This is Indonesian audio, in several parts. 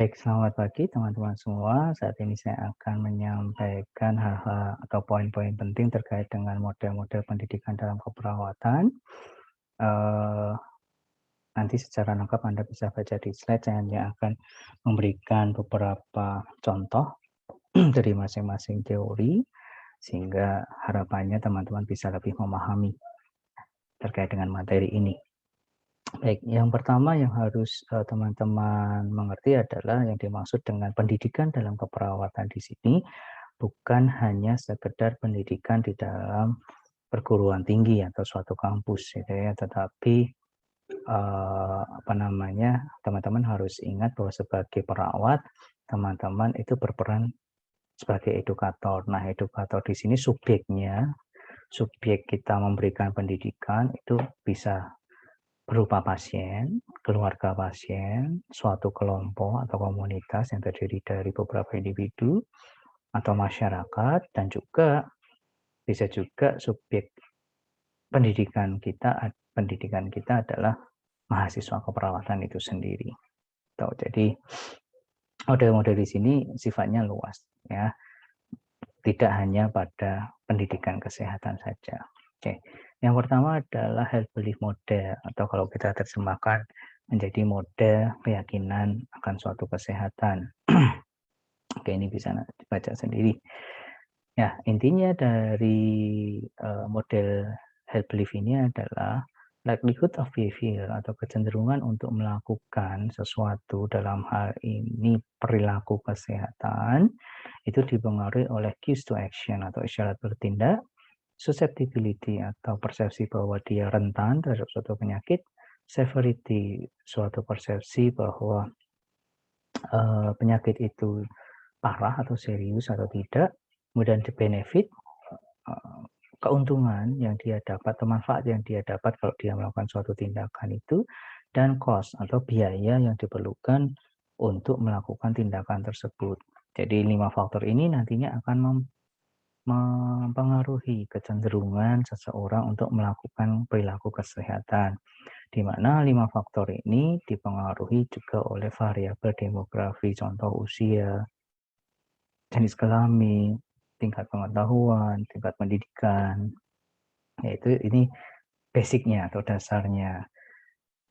Baik, selamat pagi teman-teman semua. Saat ini saya akan menyampaikan hal-hal atau poin-poin penting terkait dengan model-model pendidikan dalam keperawatan. Eh, Nanti secara lengkap Anda bisa baca di slide. Saya hanya akan memberikan beberapa contoh dari masing-masing teori, sehingga harapannya teman-teman bisa lebih memahami terkait dengan materi ini. Baik, yang pertama yang harus teman-teman mengerti adalah yang dimaksud dengan pendidikan dalam keperawatan di sini bukan hanya sekedar pendidikan di dalam perguruan tinggi atau suatu kampus gitu ya, tetapi teman-teman harus ingat bahwa sebagai perawat, teman-teman itu berperan sebagai edukator. Nah, edukator di sini subjek kita memberikan pendidikan itu bisa berupa pasien, keluarga pasien, suatu kelompok atau komunitas yang terdiri dari beberapa individu atau masyarakat, dan juga bisa juga subjek pendidikan kita adalah mahasiswa keperawatan itu sendiri. Jadi model-model di sini sifatnya luas ya, tidak hanya pada pendidikan kesehatan saja. Oke. Yang pertama adalah health belief model, atau kalau kita terjemahkan menjadi model keyakinan akan suatu kesehatan. Oke, ini bisa dibaca sendiri. Ya, intinya dari model health belief ini adalah likelihood of behavior atau kecenderungan untuk melakukan sesuatu, dalam hal ini perilaku kesehatan, itu dipengaruhi oleh cues to action atau isyarat bertindak, susceptibility atau persepsi bahwa dia rentan terhadap suatu penyakit, severity suatu persepsi bahwa penyakit itu parah atau serius atau tidak, kemudian the benefit, eh, keuntungan yang dia dapat atau manfaat yang dia dapat kalau dia melakukan suatu tindakan itu, dan cost atau biaya yang diperlukan untuk melakukan tindakan tersebut. Jadi 5 faktor ini nantinya akan mempengaruhi kecenderungan seseorang untuk melakukan perilaku kesehatan, di mana 5 faktor ini dipengaruhi juga oleh variabel demografi, contoh usia, jenis kelamin, tingkat pengetahuan, tingkat pendidikan, yaitu ini basicnya atau dasarnya.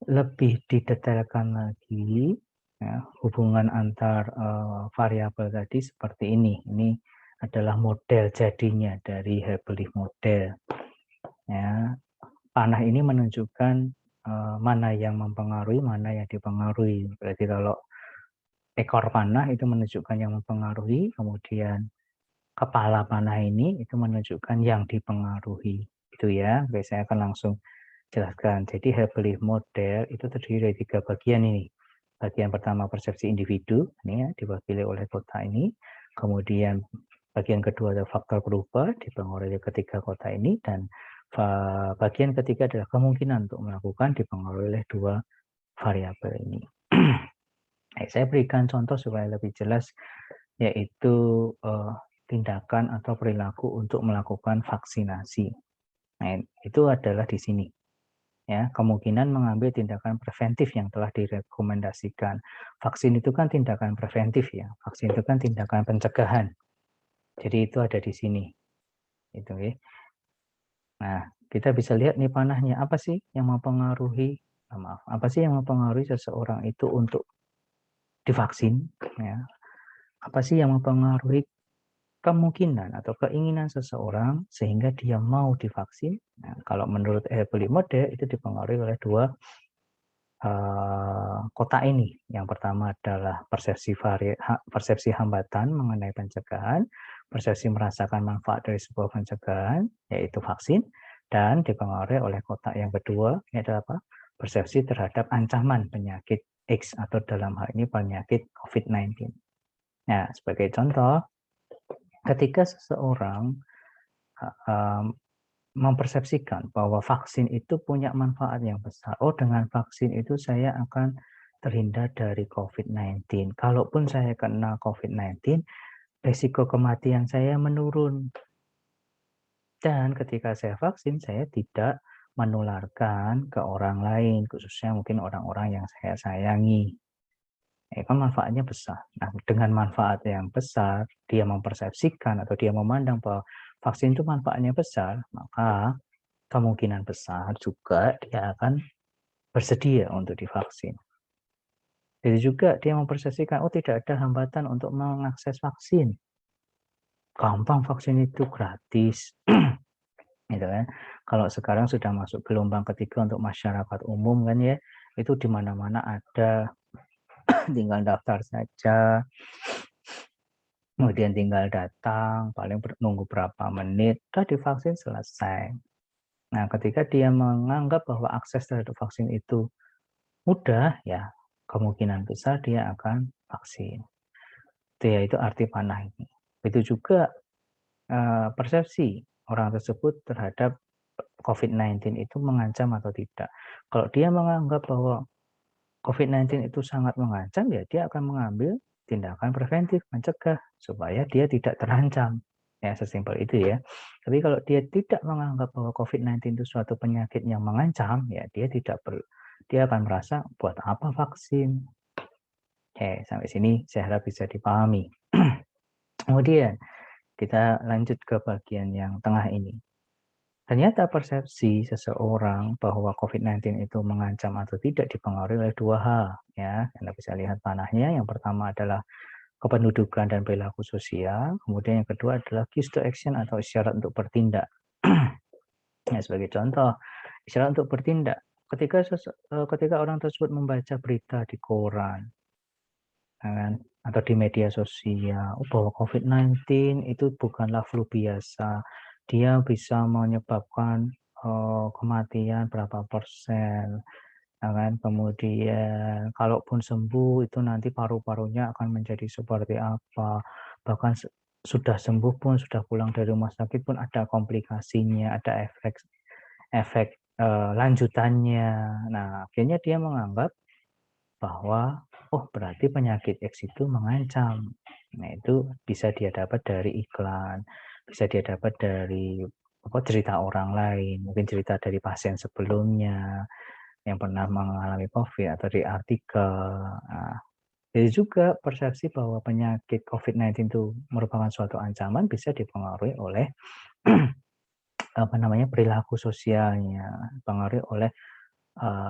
Lebih didetailkan lagi, ya, hubungan antar variabel tadi seperti ini. Ini adalah model jadinya dari Hebeli model. Ya, panah ini menunjukkan mana yang mempengaruhi, mana yang dipengaruhi. Berarti kalau ekor panah itu menunjukkan yang mempengaruhi, kemudian kepala panah ini itu menunjukkan yang dipengaruhi. Itu ya. Oke, saya akan langsung jelaskan. Jadi Hebeli model itu terdiri dari 3 bagian ini. Bagian pertama persepsi individu, ini ya, diwakili oleh kota ini. Kemudian bagian kedua adalah faktor berubah, dipengaruhi oleh ketiga kota ini. Dan bagian ketiga adalah kemungkinan untuk melakukan, dipengaruhi oleh 2 variabel ini. Saya berikan contoh supaya lebih jelas, yaitu tindakan atau perilaku untuk melakukan vaksinasi. Nah, itu adalah di sini. Ya, kemungkinan mengambil tindakan preventif yang telah direkomendasikan. Vaksin itu kan tindakan preventif ya. Vaksin itu kan tindakan pencegahan. Jadi itu ada di sini. Itu ya. Nah, kita bisa lihat nih panahnya, apa sih yang mempengaruhi, apa sih yang mempengaruhi seseorang itu untuk divaksin ya. Apa sih yang mempengaruhi kemungkinan atau keinginan seseorang sehingga dia mau divaksin? Nah, kalau menurut Hebeli model itu dipengaruhi oleh 2 kota ini. Yang pertama adalah persepsi hambatan mengenai pencegahan, persepsi merasakan manfaat dari sebuah pencegahan, yaitu vaksin, dan dipengaruhi oleh kota yang kedua, yaitu apa? Persepsi terhadap ancaman penyakit X atau dalam hal ini penyakit COVID-19. Nah, sebagai contoh, ketika seseorang mempersepsikan bahwa vaksin itu punya manfaat yang besar. Oh, dengan vaksin itu saya akan terhindar dari COVID-19. Kalaupun saya kena COVID-19, risiko kematian saya menurun. Dan ketika saya vaksin, saya tidak menularkan ke orang lain, khususnya mungkin orang-orang yang saya sayangi. kan manfaatnya besar. Nah, dengan manfaat yang besar, dia mempersepsikan atau dia memandang bahwa vaksin itu manfaatnya besar, maka kemungkinan besar juga dia akan bersedia untuk divaksin. Jadi juga dia mempersepsikan, oh tidak ada hambatan untuk mengakses vaksin. Gampang vaksin itu gratis. Gitu kan. Kalau sekarang sudah masuk gelombang ketiga untuk masyarakat umum kan ya, itu di mana-mana ada, tinggal daftar saja, kemudian tinggal datang, paling nunggu berapa menit, sudah divaksin selesai. Nah, ketika dia menganggap bahwa akses terhadap vaksin itu mudah, ya kemungkinan besar dia akan vaksin. Itu ya, itu arti panah ini. Itu juga persepsi orang tersebut terhadap COVID-19 itu mengancam atau tidak. Kalau dia menganggap bahwa COVID-19 itu sangat mengancam, ya dia akan mengambil tindakan preventif, mencegah, supaya dia tidak terancam. Ya, sesimpel itu ya. Tapi kalau dia tidak menganggap bahwa COVID-19 itu suatu penyakit yang mengancam, ya dia akan merasa, buat apa vaksin? Oke, sampai sini saya harap bisa dipahami. Kemudian, kita lanjut ke bagian yang tengah ini. Ternyata persepsi seseorang bahwa COVID-19 itu mengancam atau tidak dipengaruhi oleh dua hal. Ya, Anda bisa lihat panahnya. Yang pertama adalah kependudukan dan perilaku sosial. Kemudian yang kedua adalah cue to action atau isyarat untuk bertindak. Ya, sebagai contoh, isyarat untuk bertindak. Ketika orang tersebut membaca berita di koran, kan, atau di media sosial, bahwa COVID-19 itu bukanlah flu biasa, dia bisa menyebabkan kematian berapa persen, kan. Kemudian kalaupun sembuh itu nanti paru-parunya akan menjadi seperti apa, bahkan sudah sembuh pun, sudah pulang dari rumah sakit pun ada komplikasinya, ada efek lanjutannya. Nah, akhirnya dia menganggap bahwa, oh berarti penyakit X itu mengancam. Nah, itu bisa dia dapat dari iklan, bisa dia dapat dari cerita orang lain, mungkin cerita dari pasien sebelumnya yang pernah mengalami COVID atau di artikel. Nah, jadi juga persepsi bahwa penyakit COVID-19 itu merupakan suatu ancaman bisa dipengaruhi oleh perilaku sosialnya, dipengaruhi oleh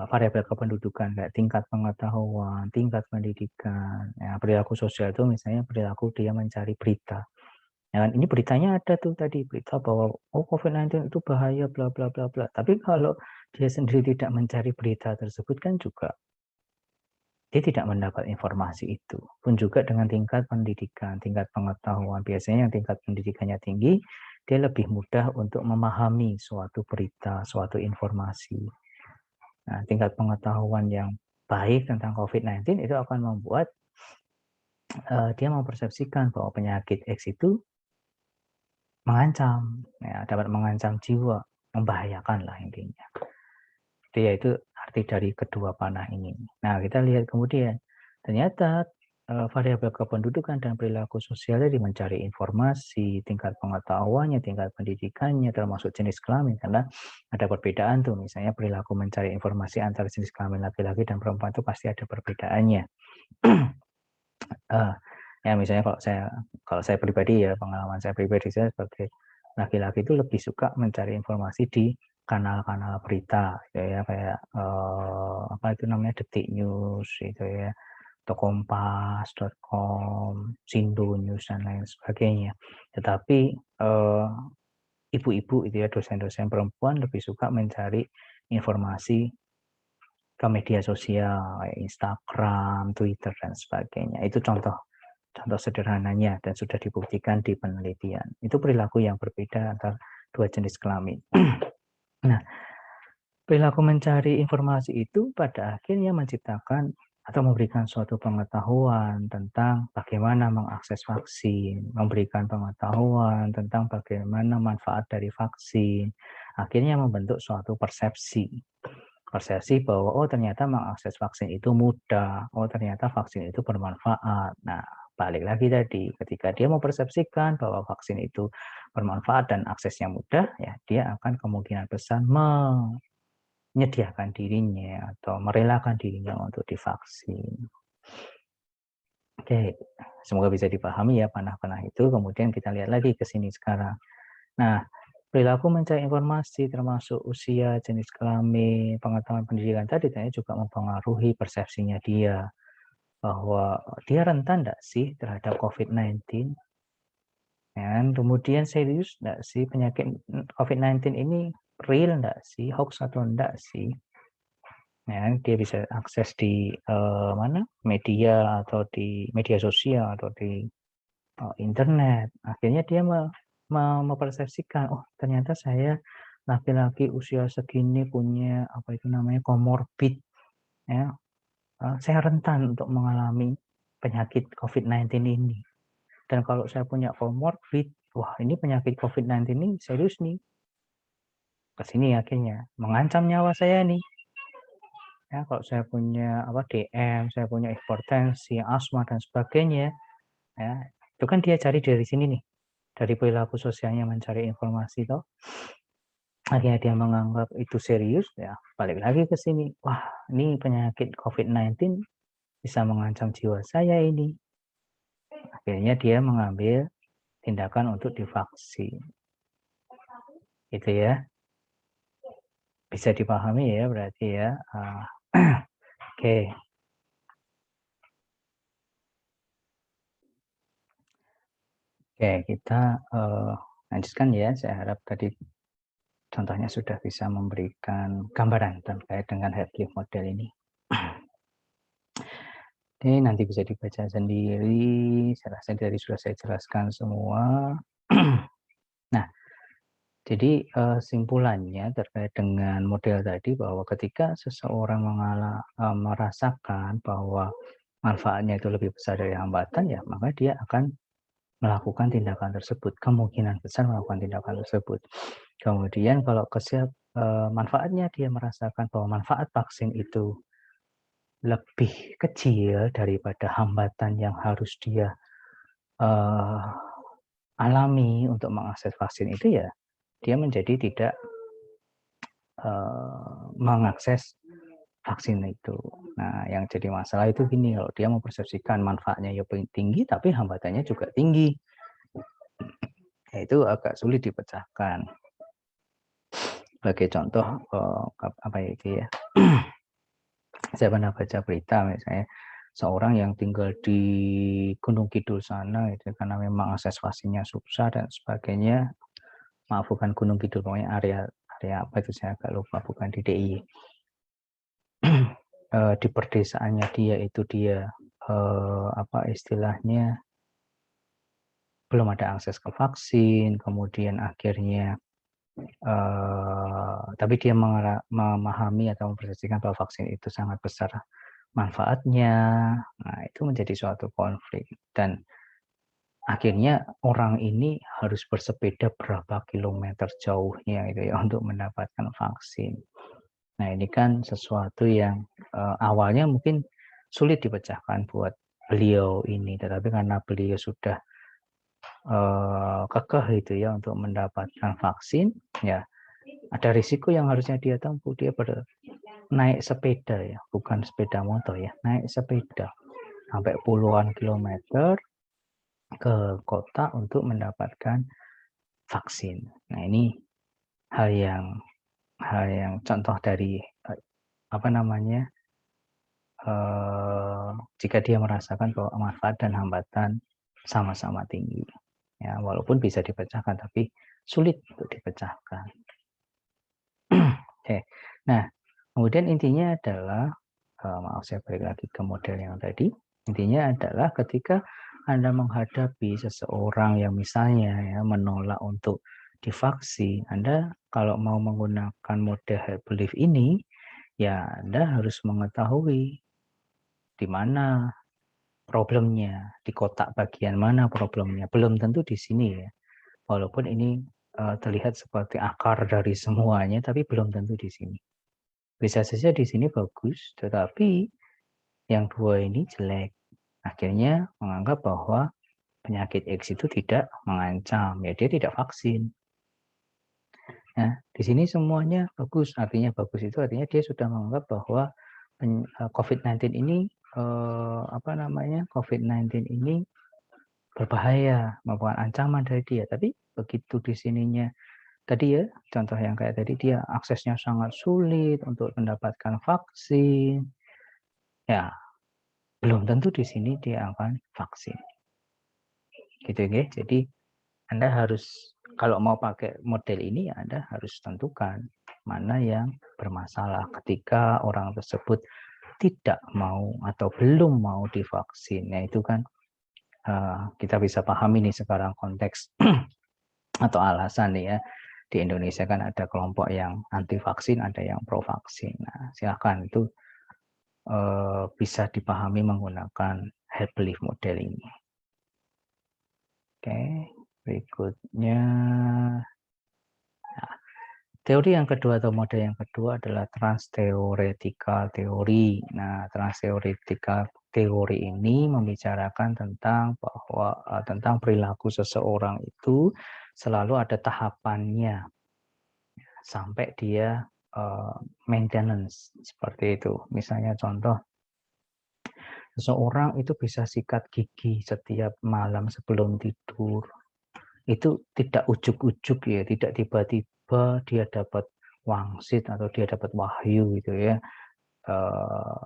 variabel kependudukan kayak tingkat pengetahuan, tingkat pendidikan. Ya, perilaku sosial itu misalnya perilaku dia mencari berita. Ya kan, ini beritanya ada tuh tadi, berita bahwa oh COVID-19 itu bahaya bla bla bla bla. Tapi kalau dia sendiri tidak mencari berita tersebut kan juga dia tidak mendapat informasi itu. Pun juga dengan tingkat pendidikan, tingkat pengetahuan. Biasanya yang tingkat pendidikannya tinggi, dia lebih mudah untuk memahami suatu berita, suatu informasi. Nah, tingkat pengetahuan yang baik tentang COVID-19 itu akan membuat dia mempersepsikan bahwa penyakit X itu mengancam, ya, dapat mengancam jiwa, membahayakan lah intinya. Jadi ya itu arti dari kedua panah ini. Nah, kita lihat kemudian, ternyata variabel kependudukan dan perilaku sosial dari mencari informasi, tingkat pengetahuannya, tingkat pendidikannya, termasuk jenis kelamin, karena ada perbedaan tuh, misalnya perilaku mencari informasi antara jenis kelamin laki-laki dan perempuan itu pasti ada perbedaannya. Ya misalnya kalau saya pribadi ya, pengalaman saya pribadi, saya sebagai laki-laki itu lebih suka mencari informasi di kanal-kanal berita gitu ya, kayak apa itu namanya, Detik News gitu ya, atau Kompas.com, Sindo News dan lain sebagainya. Tetapi ibu-ibu itu ya, dosen-dosen perempuan lebih suka mencari informasi ke media sosial, kayak Instagram, Twitter dan sebagainya. Itu contoh sederhananya dan sudah dibuktikan di penelitian. Itu perilaku yang berbeda antara dua jenis kelamin. Nah, perilaku mencari informasi itu pada akhirnya menciptakan atau memberikan suatu pengetahuan tentang bagaimana mengakses vaksin, memberikan pengetahuan tentang bagaimana manfaat dari vaksin, akhirnya membentuk suatu persepsi. Persepsi bahwa, oh ternyata mengakses vaksin itu mudah, oh ternyata vaksin itu bermanfaat. Nah, balik lagi tadi, ketika dia mempersepsikan bahwa vaksin itu bermanfaat dan aksesnya mudah, ya dia akan kemungkinan besar menyediakan dirinya atau merelakan dirinya untuk divaksin. Oke, semoga bisa dipahami ya panah-panah itu. Kemudian kita lihat lagi ke sini sekarang. Nah, perilaku mencari informasi termasuk usia, jenis kelamin, pengetahuan pendidikan tadi ternyata juga mempengaruhi persepsinya dia. Bahwa dia rentan enggak sih terhadap COVID-19? Dan kemudian serius enggak sih penyakit COVID-19 ini real enggak sih, hoax atau enggak sih? Ya, dia bisa akses di mana media atau di media sosial atau di internet. Akhirnya dia mempersepsikan, oh ternyata saya laki-laki usia segini punya apa itu namanya komorbid, ya, saya rentan untuk mengalami penyakit COVID-19 ini. Dan kalau saya punya komorbid, wah ini penyakit COVID-19 ini serius nih. Ke sini akhirnya mengancam nyawa saya nih. Ya, kalau saya punya DM, saya punya hipertensi, asma dan sebagainya, ya, itu kan dia cari dari sini nih, dari perilaku sosialnya mencari informasi toh. Akhirnya dia menganggap itu serius, ya balik lagi ke sini. Wah, ini penyakit COVID-19 bisa mengancam jiwa saya ini. Akhirnya dia mengambil tindakan untuk divaksin. Itu ya. Bisa dipahami ya berarti ya. Oke. Oke, kita lanjutkan ya. Saya harap tadi contohnya sudah bisa memberikan gambaran terkait dengan Headcliff model ini. Oke, nanti bisa dibaca sendiri. Saya rasa tadi sudah saya jelaskan semua. Nah, jadi simpulannya terkait dengan model tadi bahwa ketika seseorang merasakan bahwa manfaatnya itu lebih besar dari hambatan, ya maka dia akan melakukan tindakan tersebut, kemungkinan besar melakukan tindakan tersebut. Kemudian kalau manfaatnya dia merasakan bahwa manfaat vaksin itu lebih kecil daripada hambatan yang harus dia alami untuk mengakses vaksin itu, ya dia menjadi tidak mengakses vaksin itu. Nah, yang jadi masalah itu gini, kalau dia mempersepsikan manfaatnya ya tinggi, tapi hambatannya juga tinggi. Ya, itu agak sulit dipecahkan. Sebagai contoh, apa itu ya? Saya pernah baca berita misalnya seorang yang tinggal di Gunung Kidul sana itu karena memang akses vaksinnya susah dan sebagainya. Maaf, bukan Gunung Kidul, pokoknya area apa itu saya agak lupa, bukan di DIY. Di perdesaannya dia apa istilahnya belum ada akses ke vaksin, kemudian akhirnya tapi dia memahami atau mempersepsikan bahwa vaksin itu sangat besar manfaatnya. Nah, itu menjadi suatu konflik dan akhirnya orang ini harus bersepeda berapa kilometer jauhnya itu ya untuk mendapatkan vaksin. Nah, ini kan sesuatu yang awalnya mungkin sulit dipecahkan buat beliau ini, tetapi karena beliau sudah kekeh itu ya untuk mendapatkan vaksin, ya ada risiko yang harusnya dia tempuh. Dia naik sepeda ya, bukan sepeda motor ya, naik sepeda sampai puluhan kilometer ke kota untuk mendapatkan vaksin. Nah, ini hal yang contoh dari apa namanya jika dia merasakan bahwa manfaat dan hambatan sama-sama tinggi, ya walaupun bisa dipecahkan tapi sulit untuk dipecahkan. Oke, nah kemudian intinya adalah maaf saya balik lagi ke model yang tadi. Intinya adalah ketika Anda menghadapi seseorang yang misalnya ya menolak untuk divaksin, Anda kalau mau menggunakan model herd belief ini, ya Anda harus mengetahui di mana problemnya, di kotak bagian mana problemnya. Belum tentu di sini ya. Walaupun ini terlihat seperti akar dari semuanya, tapi belum tentu di sini. Bisa saja di sini bagus, tetapi yang dua ini jelek. Akhirnya menganggap bahwa penyakit X itu tidak mengancam, ya dia tidak vaksin. Nah, di sini semuanya bagus, artinya bagus itu artinya dia sudah menganggap bahwa COVID-19 ini COVID-19 ini berbahaya, merupakan ancaman dari dia. Tapi begitu di sininya tadi ya, contoh yang kayak tadi dia aksesnya sangat sulit untuk mendapatkan vaksin, ya belum tentu di sini dia akan vaksin. Gitu ya. Jadi Anda harus kalau mau pakai model ini Anda harus tentukan mana yang bermasalah ketika orang tersebut tidak mau atau belum mau divaksin. Nah, itu kan kita bisa pahami nih sekarang konteks atau alasan nih ya. Di Indonesia kan ada kelompok yang anti vaksin, ada yang pro vaksin. Nah, silakan itu bisa dipahami menggunakan herd belief model ini. Oke, berikutnya. Nah, teori yang kedua atau model yang kedua adalah trans-theoretical teori. Nah, trans-theoretical teori ini membicarakan tentang bahwa tentang perilaku seseorang itu selalu ada tahapannya sampai dia maintenance seperti itu. Misalnya contoh, seseorang itu bisa sikat gigi setiap malam sebelum tidur. Itu tidak ujuk-ujuk ya, tidak tiba-tiba dia dapat wangsit atau dia dapat wahyu gitu ya.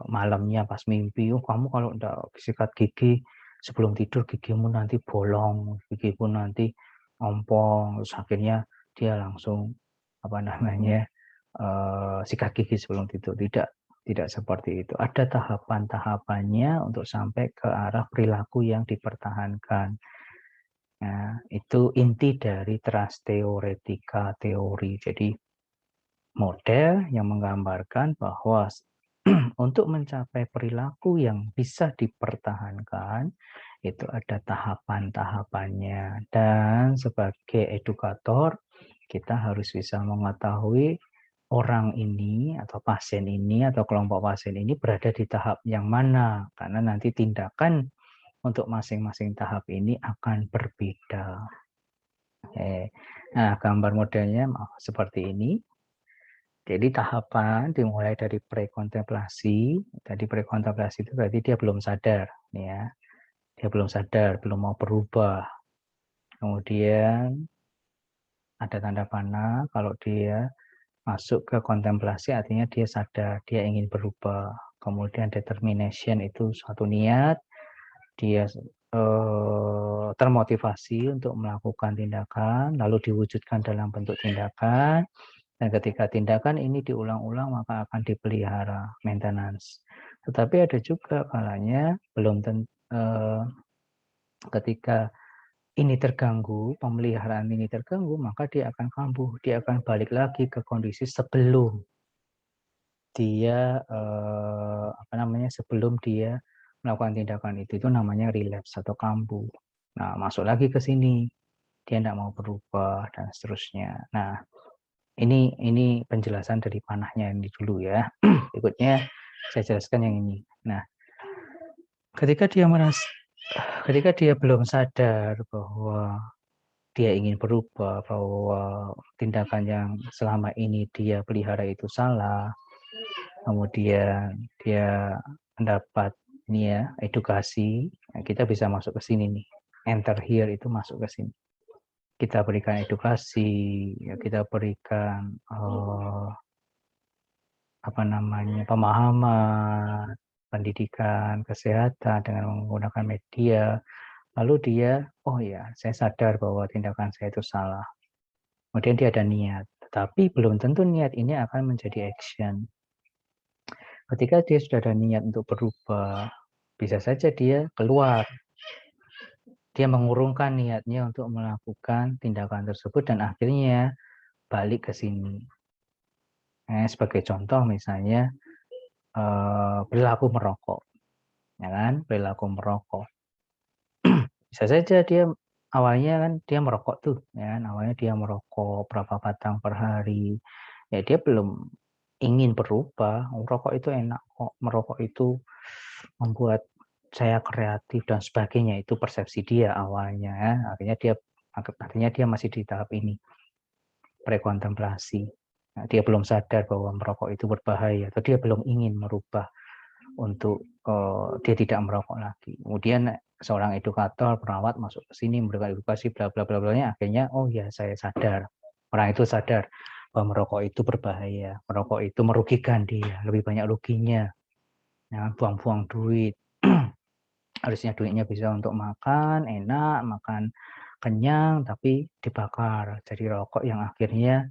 Malamnya pas mimpi, oh kamu kalau enggak sikat gigi sebelum tidur gigimu nanti bolong, gigimu nanti ompong, terus akhirnya dia langsung sikat gigi sebelum tidur. Tidak seperti itu. Ada tahapan-tahapannya untuk sampai ke arah perilaku yang dipertahankan. Nah, itu inti dari trans-theoretika teori. Jadi model yang menggambarkan bahwa untuk mencapai perilaku yang bisa dipertahankan itu ada tahapan-tahapannya, dan sebagai edukator kita harus bisa mengetahui orang ini atau pasien ini atau kelompok pasien ini berada di tahap yang mana, karena nanti tindakan untuk masing-masing tahap ini akan berbeda. Nah, gambar modelnya seperti ini. Jadi tahapan dimulai dari prekontemplasi. Tadi prekontemplasi itu berarti dia belum sadar, ya. Dia belum sadar, belum mau berubah. Kemudian ada tanda panah kalau dia masuk ke kontemplasi, artinya dia sadar, dia ingin berubah. Kemudian determination itu suatu niat, dia termotivasi untuk melakukan tindakan, lalu diwujudkan dalam bentuk tindakan. Dan ketika tindakan ini diulang-ulang maka akan dipelihara, maintenance. Tetapi ada juga kalanya ketika ini terganggu, pemeliharaan ini terganggu, maka dia akan kambuh, dia akan balik lagi ke kondisi sebelum dia sebelum dia melakukan tindakan itu namanya relapse atau kambuh. Nah, masuk lagi ke sini, dia tidak mau berubah dan seterusnya. Nah, ini penjelasan dari panahnya ini dulu ya. Berikutnya saya jelaskan yang ini. Nah, ketika dia belum sadar bahwa dia ingin berubah, bahwa tindakan yang selama ini dia pelihara itu salah, kemudian dia mendapat edukasi, kita bisa masuk ke sini nih. Enter here itu masuk ke sini. Kita berikan edukasi, kita berikan pemahaman, pendidikan, kesehatan dengan menggunakan media. Lalu dia, oh ya, saya sadar bahwa tindakan saya itu salah. Kemudian dia ada niat, tetapi belum tentu niat ini akan menjadi action. Ketika dia sudah ada niat untuk berubah, bisa saja dia keluar. Dia mengurungkan niatnya untuk melakukan tindakan tersebut dan akhirnya balik ke sini. Sebagai contoh misalnya perilaku merokok, ya kan? Perilaku merokok. Bisa saja dia awalnya kan dia merokok tuh, ya kan? Awalnya dia merokok berapa batang per hari. Ya dia belum ingin berubah. Merokok itu enak kok, merokok itu membuat saya kreatif dan sebagainya, itu persepsi dia awalnya ya. Artinya dia masih di tahap ini, prekontemplasi. Nah, dia belum sadar bahwa merokok itu berbahaya atau dia belum ingin merubah untuk dia tidak merokok lagi. Kemudian seorang edukator, perawat masuk ke sini memberikan edukasi bla bla bla blanya, akhirnya oh ya saya sadar. Orang itu sadar bahwa merokok itu berbahaya, merokok itu merugikan dia, lebih banyak ruginya. Ya, buang-buang duit. Harusnya duitnya bisa untuk makan, enak, makan kenyang, tapi dibakar jadi rokok yang akhirnya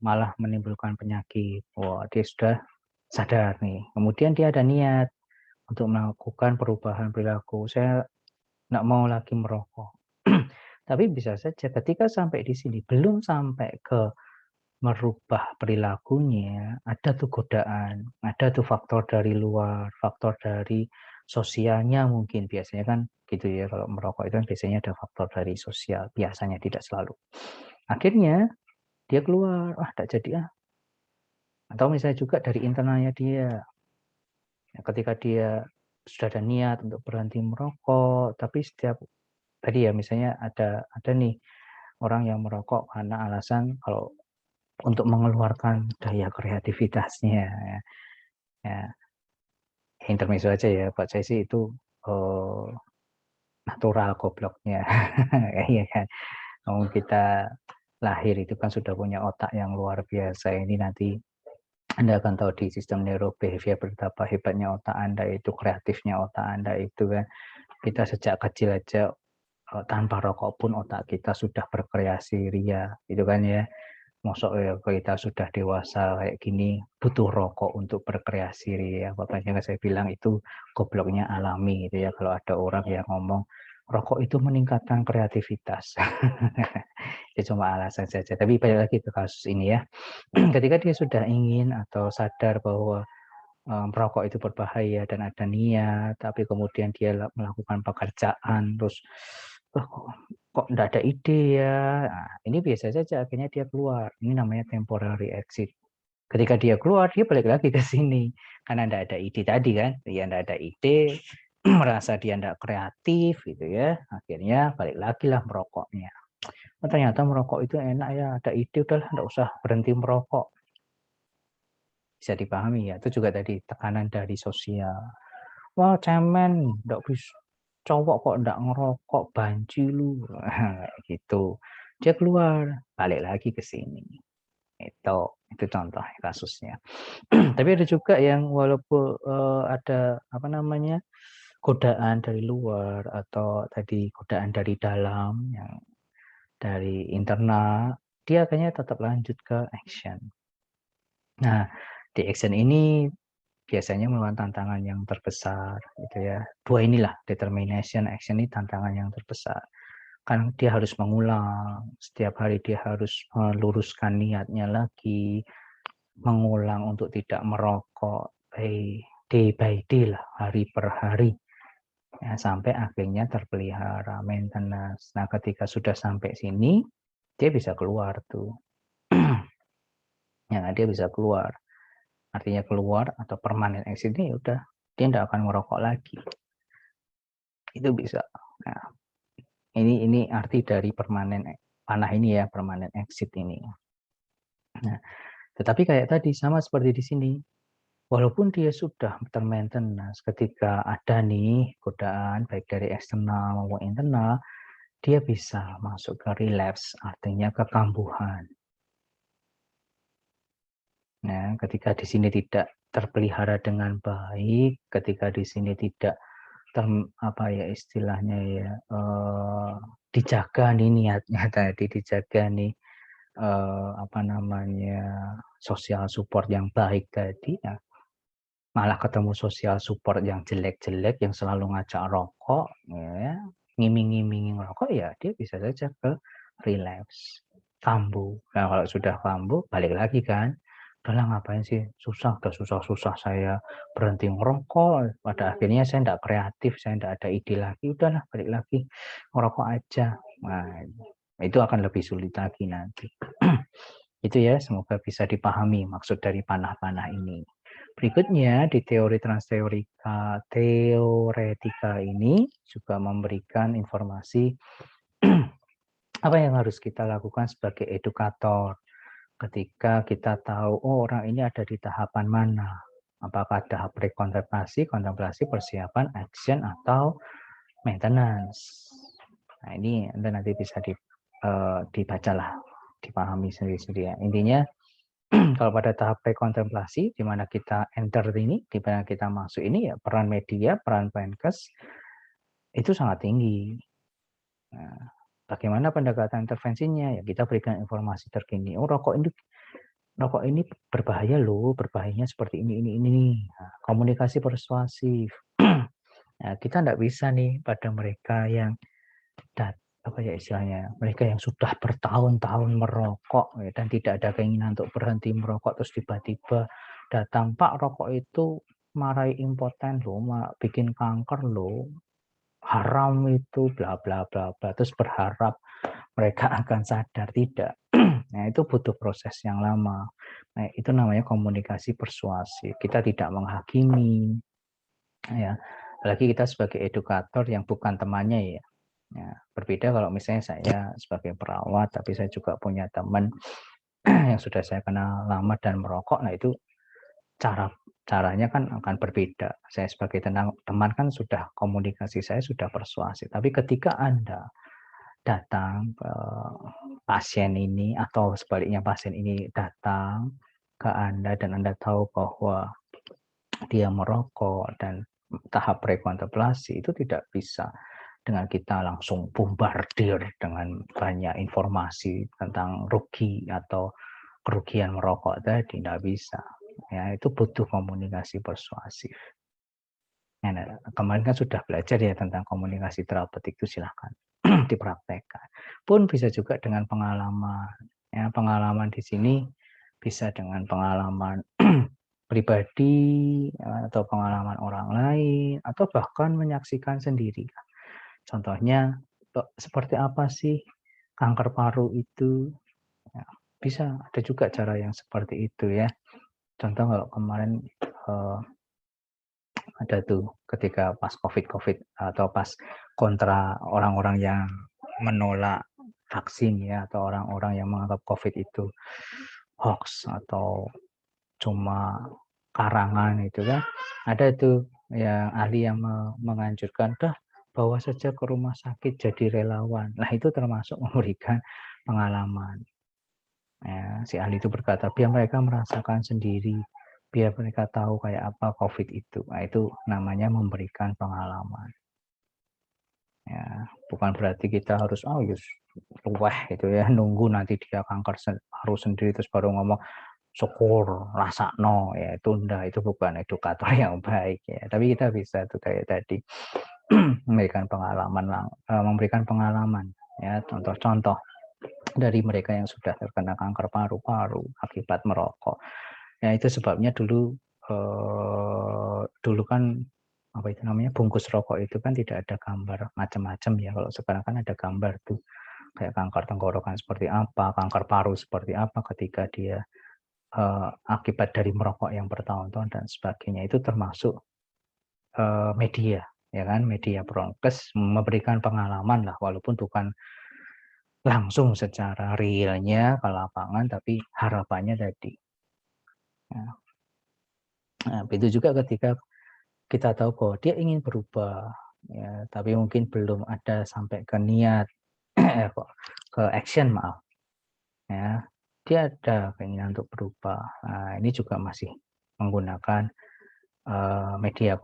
malah menimbulkan penyakit. Wah, dia sudah sadar nih. Kemudian dia ada niat untuk melakukan perubahan perilaku. Saya nggak mau lagi merokok. Tapi bisa saja ketika sampai di sini, belum sampai ke merubah perilakunya, ada tuh godaan, ada tuh faktor dari luar, faktor dari sosialnya mungkin. Biasanya kan gitu ya, kalau merokok itu kan biasanya ada faktor dari sosial, biasanya tidak selalu. Akhirnya dia keluar, tak jadi ah. Atau misalnya juga dari internalnya dia, ketika dia sudah ada niat untuk berhenti merokok, tapi setiap tadi ya misalnya ada nih orang yang merokok karena alasan kalau untuk mengeluarkan daya kreativitasnya ya. Ya, intermezzo aja ya, buat saya sih itu natural gobloknya. Iya kan. Kalau kita lahir itu kan sudah punya otak yang luar biasa. Ini nanti Anda akan tahu di sistem neurobehavior betapa hebatnya otak Anda itu, kreatifnya otak Anda itu kan. Kita sejak kecil aja tanpa rokok pun otak kita sudah berkreasi ria, gitu kan ya. Mosok ya kita sudah dewasa kayak gini butuh rokok untuk berkreasi ria. Makanya saya bilang itu gobloknya alami gitu ya. Kalau ada orang yang ngomong rokok itu meningkatkan kreativitas. Itu cuma alasan saja. Tapi balik lagi ke kasus ini ya. Ketika dia sudah ingin atau sadar bahwa merokok itu berbahaya dan ada niat, tapi kemudian dia melakukan pekerjaan, terus kok enggak ada ide ya. Nah, ini biasa saja akhirnya dia keluar. Ini namanya temporary exit. Ketika dia keluar, dia balik lagi ke sini. Karena enggak ada ide tadi kan. Dia enggak ada ide, merasa dia enggak kreatif gitu ya. Akhirnya balik lagi lah merokoknya. Oh, ternyata merokok itu enak ya, ada ide udahlah enggak usah berhenti merokok. Bisa dipahami ya. Itu juga tadi tekanan dari sosial. Wah, cemen, enggak bisa cowok kok enggak ngerokok, banci lu. Gitu. Dia keluar, balik lagi ke sini. Itu contoh kasusnya. Tapi ada juga yang walaupun ada apa namanya godaan dari luar atau tadi godaan dari dalam yang dari internal, dia akhirnya tetap lanjut ke action. Nah, di action ini biasanya merupakan tantangan yang terbesar gitu ya. Dua inilah determination, action ini tantangan yang terbesar. Kan dia harus mengulang, setiap hari dia harus meluruskan niatnya lagi, mengulang untuk tidak merokok day by day lah, hari per hari. Ya, sampai akhirnya terpelihara maintenance. Nah, ketika sudah sampai sini, dia bisa keluar tuh. Ya, dia bisa keluar. Artinya keluar atau permanent exit ini udah dia tidak akan merokok lagi. Itu bisa. Nah, ini arti dari permanent panah ini ya, permanent exit ini. Nah, tetapi kayak tadi sama seperti di sini. Walaupun dia sudah termaintenance ketika ada nih godaan baik dari eksternal maupun internal, dia bisa masuk ke relapse, artinya kekambuhan. Nah, ketika di sini tidak terpelihara dengan baik, ketika di sini tidak apa ya istilahnya ya dijaga nih niatnya tadi, dijaga nih apa namanya social support yang baik tadi ya, malah ketemu social support yang jelek-jelek yang selalu ngajak rokok ya, ngiming-ngiming rokok ya dia bisa saja ke relapse, kambuh. Nah, kalau sudah kambuh balik lagi kan, udahlah ngapain sih udah susah-susah saya berhenti merokok, pada akhirnya saya enggak kreatif, saya enggak ada ide lagi, udahlah balik lagi ngerokok aja. Nah, itu akan lebih sulit lagi nanti. Itu ya, semoga bisa dipahami maksud dari panah-panah ini. Berikutnya di teori teoretika ini juga memberikan informasi apa yang harus kita lakukan sebagai edukator ketika kita tahu oh orang ini ada di tahapan mana. Apakah tahap prekontemplasi, kontemplasi, persiapan, action, atau maintenance. Nah, ini nanti bisa dibacalah, dipahami sendiri-sendiri ya. Intinya kalau pada tahap prekontemplasi, di mana kita enter ini, di mana kita masuk ini, ya peran media, peran Menkes itu sangat tinggi. Nah, bagaimana pendekatan intervensinya? Ya kita berikan informasi terkini. Oh, rokok ini berbahaya loh, berbahayanya seperti ini. Nah, komunikasi persuasif. Nah, kita tidak bisa nih pada mereka yang apa ya istilahnya, mereka yang sudah bertahun-tahun merokok ya, dan tidak ada keinginan untuk berhenti merokok, terus tiba-tiba datang, Pak, rokok itu marai impoten loh, bikin kanker loh, haram itu, bla bla bla bla, terus berharap mereka akan sadar. Tidak. Nah, itu butuh proses yang lama. Nah, itu namanya komunikasi persuasif. Kita tidak menghakimi, ya. Apalagi kita sebagai edukator yang bukan temannya ya. Ya, berbeda kalau misalnya saya sebagai perawat, tapi saya juga punya teman yang sudah saya kenal lama dan merokok. Nah, itu caranya kan akan berbeda. Saya sebagai teman kan sudah komunikasi saya sudah persuasif. Tapi ketika Anda datang ke pasien ini atau sebaliknya pasien ini datang ke Anda dan Anda tahu bahwa dia merokok dan tahap prekontemplasi, itu tidak bisa dengan kita langsung bombardir dengan banyak informasi tentang rugi atau kerugian merokok tadi, tidak bisa. Ya, itu butuh komunikasi persuasif. Nah, kemarin kan sudah belajar ya tentang komunikasi terapeutik, itu silahkan dipraktekkan. Pun bisa juga dengan pengalaman. Ya, pengalaman di sini bisa dengan pengalaman pribadi atau pengalaman orang lain atau bahkan menyaksikan sendiri. Contohnya seperti apa sih kanker paru itu? Ya, bisa ada juga cara yang seperti itu ya. Contoh kalau kemarin ada tuh ketika pas COVID atau pas kontra orang-orang yang menolak vaksin ya, atau orang-orang yang menganggap COVID itu hoax atau cuma karangan itu kan, ada tuh yang ahli yang menganjurkan dah bawa saja ke rumah sakit jadi relawan. Nah, itu termasuk memberikan pengalaman. Ya, si ahli itu berkata biar mereka merasakan sendiri, biar mereka tahu kayak apa COVID itu. Nah, itu namanya memberikan pengalaman. Ya, bukan berarti kita harus gitu ya, nunggu nanti dia kanker harus sendiri terus baru ngomong syukur rasa no, ya itu enggak, itu bukan edukator yang baik ya. Tapi kita bisa tuh kayak tadi memberikan pengalaman ya, contoh-contoh dari mereka yang sudah terkena kanker paru-paru akibat merokok. Ya, itu sebabnya dulu kan apa itu namanya, bungkus rokok itu kan tidak ada gambar macam-macam ya. Kalau sekarang kan ada gambar tuh kayak kanker tenggorokan seperti apa, kanker paru seperti apa ketika dia akibat dari merokok yang bertahun-tahun dan sebagainya. Itu termasuk media, ya kan, media prokes memberikan pengalaman lah, walaupun bukan langsung secara realnya ke lapangan, tapi harapannya tadi. Nah, itu juga ketika kita tahu bahwa dia ingin berubah, ya, tapi mungkin belum ada sampai ke niat, ke action, maaf. Ya, dia ada keinginan untuk berubah. Nah, ini juga masih menggunakan media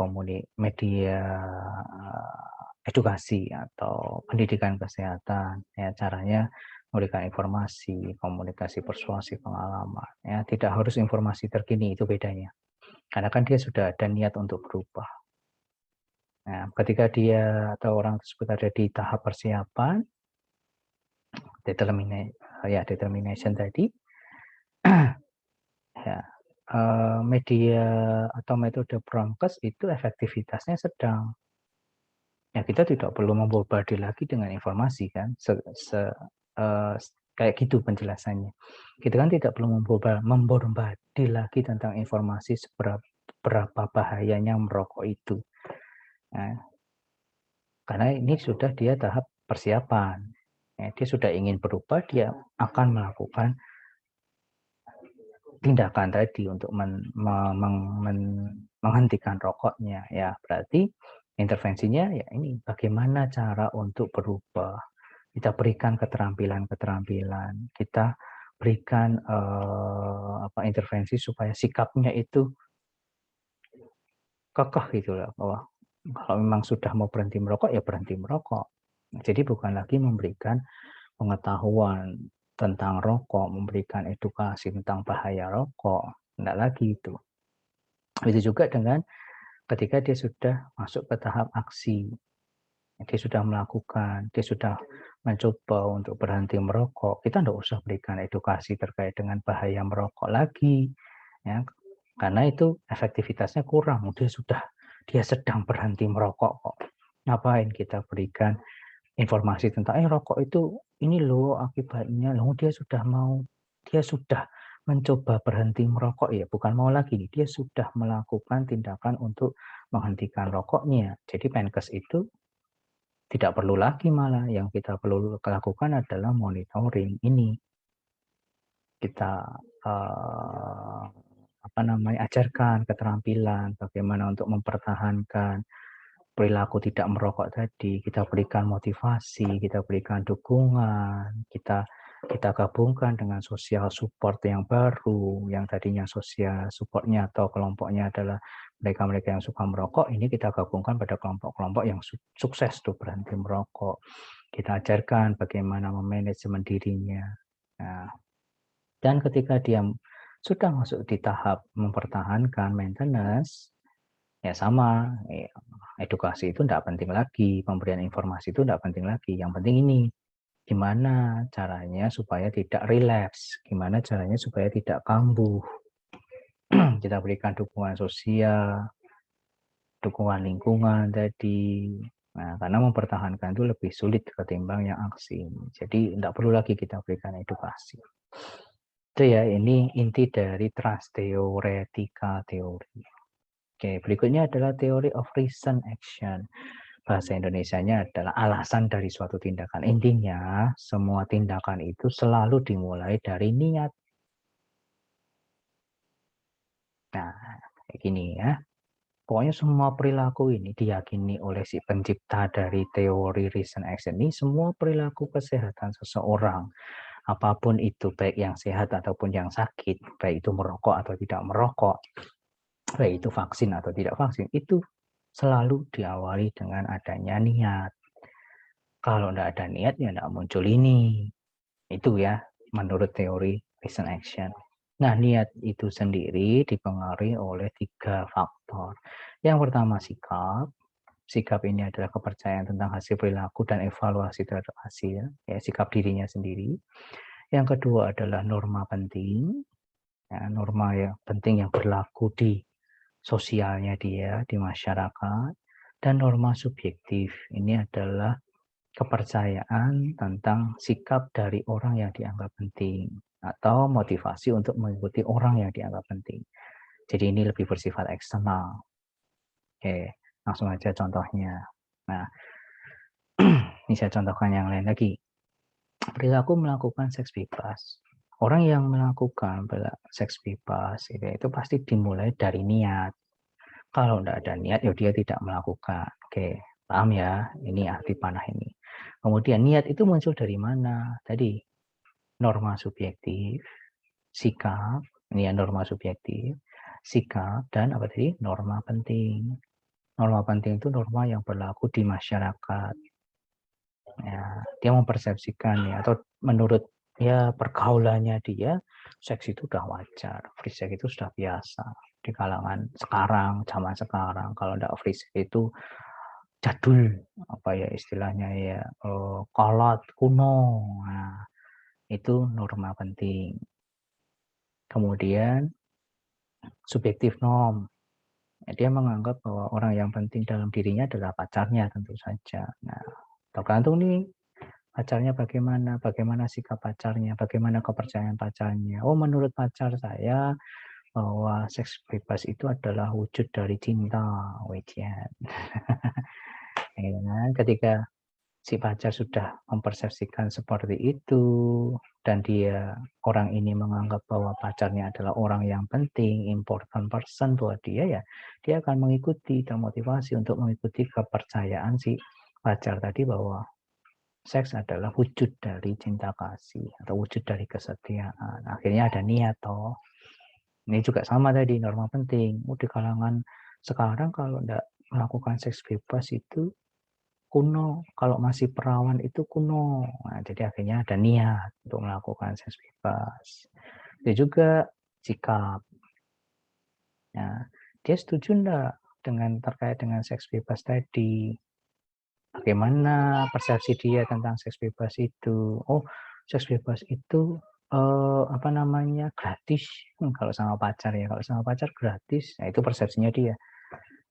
edukasi atau pendidikan kesehatan. Ya, caranya memberikan informasi, komunikasi persuasi, pengalaman. Ya, tidak harus informasi terkini, itu bedanya. Karena kan dia sudah ada niat untuk berubah. Nah, ketika dia atau orang tersebut ada di tahap persiapan, determination tadi, ya, media atau metode promkes itu efektivitasnya sedang. Ya, kita tidak perlu membombardir lagi dengan informasi kan, kayak gitu penjelasannya. Kita kan tidak perlu membombardir lagi tentang informasi berapa bahayanya merokok itu. Nah, karena ini sudah dia tahap persiapan. Ya, dia sudah ingin berubah, dia akan melakukan tindakan tadi untuk menghentikan rokoknya, ya berarti intervensinya ya ini bagaimana cara untuk berubah. Kita berikan keterampilan-keterampilan, kita berikan intervensi supaya sikapnya itu kekeh gitu loh, bahwa kalau memang sudah mau berhenti merokok ya berhenti merokok. Jadi bukan lagi memberikan pengetahuan tentang rokok, memberikan edukasi tentang bahaya rokok, enggak lagi itu. Itu juga dengan ketika dia sudah masuk ke tahap aksi, dia sudah melakukan, dia sudah mencoba untuk berhenti merokok, kita enggak usah berikan edukasi terkait dengan bahaya merokok lagi, ya, karena itu efektivitasnya kurang, dia sedang berhenti merokok kok. Ngapain kita berikan informasi tentang rokok itu ini loh akibatnya, loh dia sudah mencoba berhenti merokok ya, bukan mau lagi nih, dia sudah melakukan tindakan untuk menghentikan rokoknya. Jadi Menkes itu tidak perlu lagi, malah yang kita perlu lakukan adalah monitoring ini. Kita ajarkan keterampilan bagaimana untuk mempertahankan perilaku tidak merokok tadi, kita berikan motivasi, kita berikan dukungan, kita gabungkan dengan sosial support yang baru, yang tadinya sosial supportnya atau kelompoknya adalah mereka-mereka yang suka merokok, ini kita gabungkan pada kelompok-kelompok yang sukses tuh berhenti merokok. Kita ajarkan bagaimana memanajemen dirinya. Nah, dan ketika dia sudah masuk di tahap mempertahankan maintenance, ya sama, edukasi itu tidak penting lagi, pemberian informasi itu tidak penting lagi. Yang penting ini, gimana caranya supaya tidak relapse, gimana caranya supaya tidak kambuh. Kita berikan dukungan sosial, dukungan lingkungan tadi. Nah, karena mempertahankan itu lebih sulit ketimbang yang aksi. Jadi tidak perlu lagi kita berikan edukasi. Itu ya, ini inti dari Transteoretika teori. Oke, berikutnya adalah Theory of Reason Action. Bahasa Indonesianya adalah alasan dari suatu tindakan. Intinya, semua tindakan itu selalu dimulai dari niat. Nah, kayak gini ya. Pokoknya semua perilaku ini diyakini oleh si pencipta dari teori Reason Action ini, semua perilaku kesehatan seseorang, apapun itu, baik yang sehat ataupun yang sakit, baik itu merokok atau tidak merokok, baik itu vaksin atau tidak vaksin, itu selalu diawali dengan adanya niat. Kalau tidak ada niat, ya tidak muncul ini. Itu ya, menurut teori Reason Action. Nah, niat itu sendiri dipengaruhi oleh 3 faktor. Yang pertama sikap. Sikap ini adalah kepercayaan tentang hasil perilaku dan evaluasi terhadap hasil, ya, sikap dirinya sendiri. Yang kedua adalah norma penting, ya, norma yang penting yang berlaku di sosialnya dia, di masyarakat. Dan norma subjektif, ini adalah kepercayaan tentang sikap dari orang yang dianggap penting atau motivasi untuk mengikuti orang yang dianggap penting. Jadi ini lebih bersifat eksternal. Oke, langsung aja contohnya. Nah, ini saya contohkan yang lain lagi. Perilaku melakukan seks bebas. Orang yang melakukan seks bebas itu pasti dimulai dari niat. Kalau tidak ada niat, ya dia tidak melakukan. Oke, paham ya? Ini arti panah ini. Kemudian niat itu muncul dari mana? Tadi norma subjektif, sikap, ini ya norma subjektif, sikap, dan apa tadi? Norma penting. Norma penting itu norma yang berlaku di masyarakat. Ya, dia mempersepsikan ya, atau menurut ya pergaulannya dia, seks itu udah wajar, free sex itu sudah biasa di kalangan sekarang, zaman sekarang. Kalau tidak free sex itu jadul, apa ya istilahnya ya, kolot, kuno. Nah, itu norma penting. Kemudian subjektif norm. Dia menganggap bahwa orang yang penting dalam dirinya adalah pacarnya tentu saja. Nah, tergantung nih pacarnya bagaimana sikap pacarnya, bagaimana kepercayaan pacarnya. Oh, menurut pacar saya bahwa seks bebas itu adalah wujud dari cinta. Wejian. Ketika si pacar sudah mempersepsikan seperti itu, dan orang ini menganggap bahwa pacarnya adalah orang yang penting, important person buat dia, ya dia akan mengikuti, termotivasi untuk mengikuti kepercayaan si pacar tadi bahwa seks adalah wujud dari cinta kasih atau wujud dari kesetiaan. Akhirnya ada niat toh. Ini juga sama tadi, norma penting. Di kalangan sekarang kalau tidak melakukan seks bebas itu kuno, kalau masih perawan itu kuno. Nah, jadi akhirnya ada niat untuk melakukan seks bebas. Itu juga sikap. Nah, dia setuju enggak terkait dengan seks bebas tadi? Bagaimana persepsi dia tentang seks bebas itu? Oh, seks bebas itu gratis. Kalau sama pacar ya, kalau sama pacar gratis. Nah, itu persepsinya dia.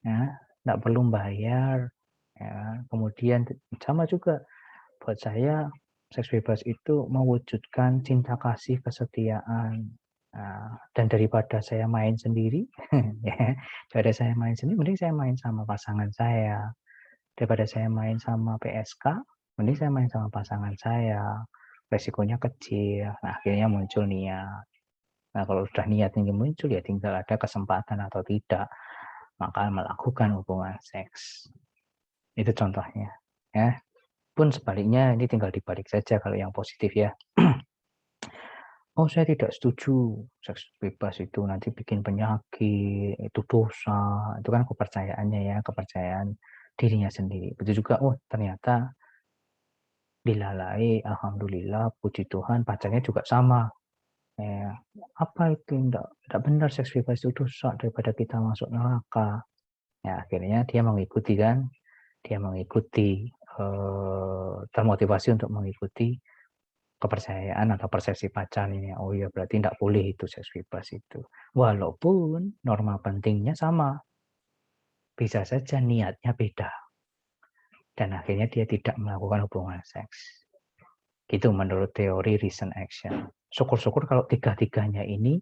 Ya, enggak perlu bayar. Ya, kemudian sama juga buat saya seks bebas itu mewujudkan cinta kasih, kesetiaan. Dan daripada saya main sendiri, ya, daripada saya main sendiri, mending saya main sama pasangan saya. Daripada saya main sama PSK, mending saya main sama pasangan saya. Resikonya kecil. Nah, akhirnya muncul niat. Nah, kalau sudah niat ini muncul, ya tinggal ada kesempatan atau tidak, maka melakukan hubungan seks. Itu contohnya. Ya. Pun sebaliknya, ini tinggal dibalik saja kalau yang positif ya. Oh, saya tidak setuju seks bebas itu nanti bikin penyakit, itu dosa. Itu kan kepercayaannya ya, kepercayaan dirinya sendiri. Betul juga, oh ternyata dilalai, alhamdulillah, puji Tuhan, pacarnya juga sama. Apa itu, enggak benar seks bebas itu dosa, daripada kita masuk neraka. Ya, akhirnya dia mengikuti kan, dia mengikuti, termotivasi untuk mengikuti kepercayaan atau persepsi pacarnya. Oh iya, berarti tidak boleh itu seks bebas itu. Walaupun norma pentingnya sama, bisa saja niatnya beda. Dan akhirnya dia tidak melakukan hubungan seks. Gitu menurut teori reason action. Syukur-syukur kalau tiga-tiganya ini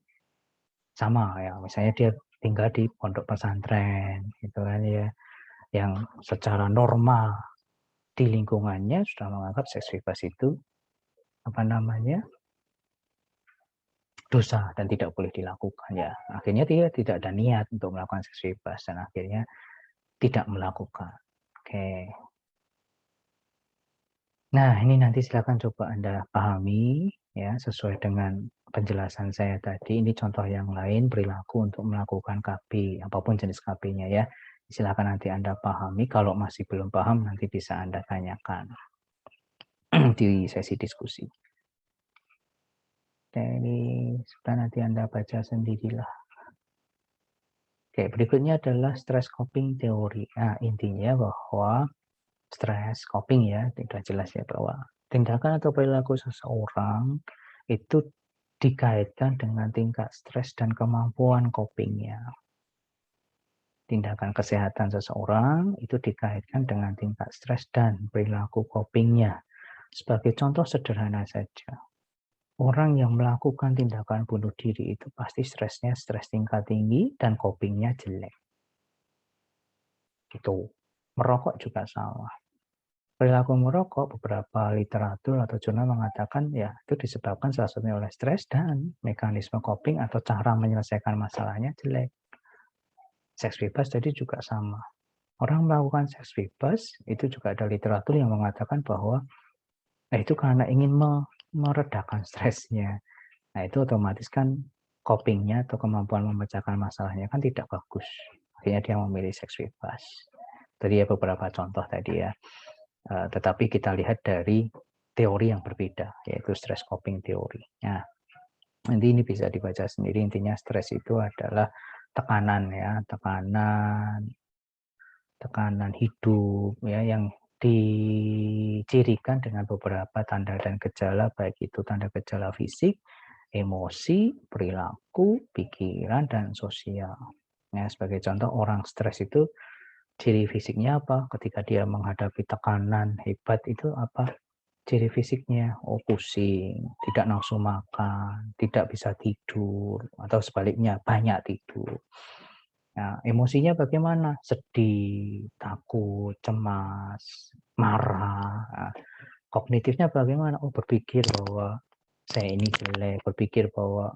sama ya. Misalnya dia tinggal di pondok pesantren, gitu kan ya, yang secara norma di lingkungannya sudah menganggap seks bebas itu dosa dan tidak boleh dilakukan ya. Akhirnya dia tidak ada niat untuk melakukan seks bebas dan akhirnya tidak melakukan. Oke. Nah, ini nanti silakan coba Anda pahami ya sesuai dengan penjelasan saya tadi. Ini contoh yang lain perilaku untuk melakukan KB, apapun jenis KB-nya ya. Silakan nanti Anda pahami. Kalau masih belum paham nanti bisa Anda tanyakan di sesi diskusi. Jadi sudah nanti Anda baca sendirilah. Oke, berikutnya adalah stress coping teori. Nah, intinya bahwa stress coping ya, sudah jelas ya bahwa tindakan atau perilaku seseorang itu dikaitkan dengan tingkat stres dan kemampuan copingnya. Tindakan kesehatan seseorang itu dikaitkan dengan tingkat stres dan perilaku copingnya. Sebagai contoh sederhana saja, orang yang melakukan tindakan bunuh diri itu pasti stresnya stres tingkat tinggi dan copingnya jelek. Gitu. Merokok juga sama. Perilaku merokok, beberapa literatur atau jurnal mengatakan ya itu disebabkan salah satunya oleh stres dan mekanisme coping atau cara menyelesaikan masalahnya jelek. Seks bebas tadi juga sama. Orang melakukan seks bebas itu juga ada literatur yang mengatakan bahwa itu karena ingin meredakan stresnya. Nah, itu otomatis kan copingnya atau kemampuan memecahkan masalahnya kan tidak bagus. Akhirnya dia memilih seks bebas. Tadi ya beberapa contoh tadi ya. Tetapi kita lihat dari teori yang berbeda, yaitu stress coping teori. Nah, nanti ini bisa dibaca sendiri. Intinya stres itu adalah tekanan ya, tekanan hidup ya yang dicirikan dengan beberapa tanda dan gejala, baik itu tanda gejala fisik, emosi, perilaku, pikiran, dan sosial. Nah, sebagai contoh orang stres itu ciri fisiknya apa? Ketika dia menghadapi tekanan hebat itu apa? Ciri fisiknya, oh pusing, tidak nafsu makan, tidak bisa tidur, atau sebaliknya banyak tidur. Nah, emosinya bagaimana? Sedih, takut, cemas, marah. Nah, kognitifnya bagaimana? Oh, berpikir bahwa saya ini jelek, berpikir bahwa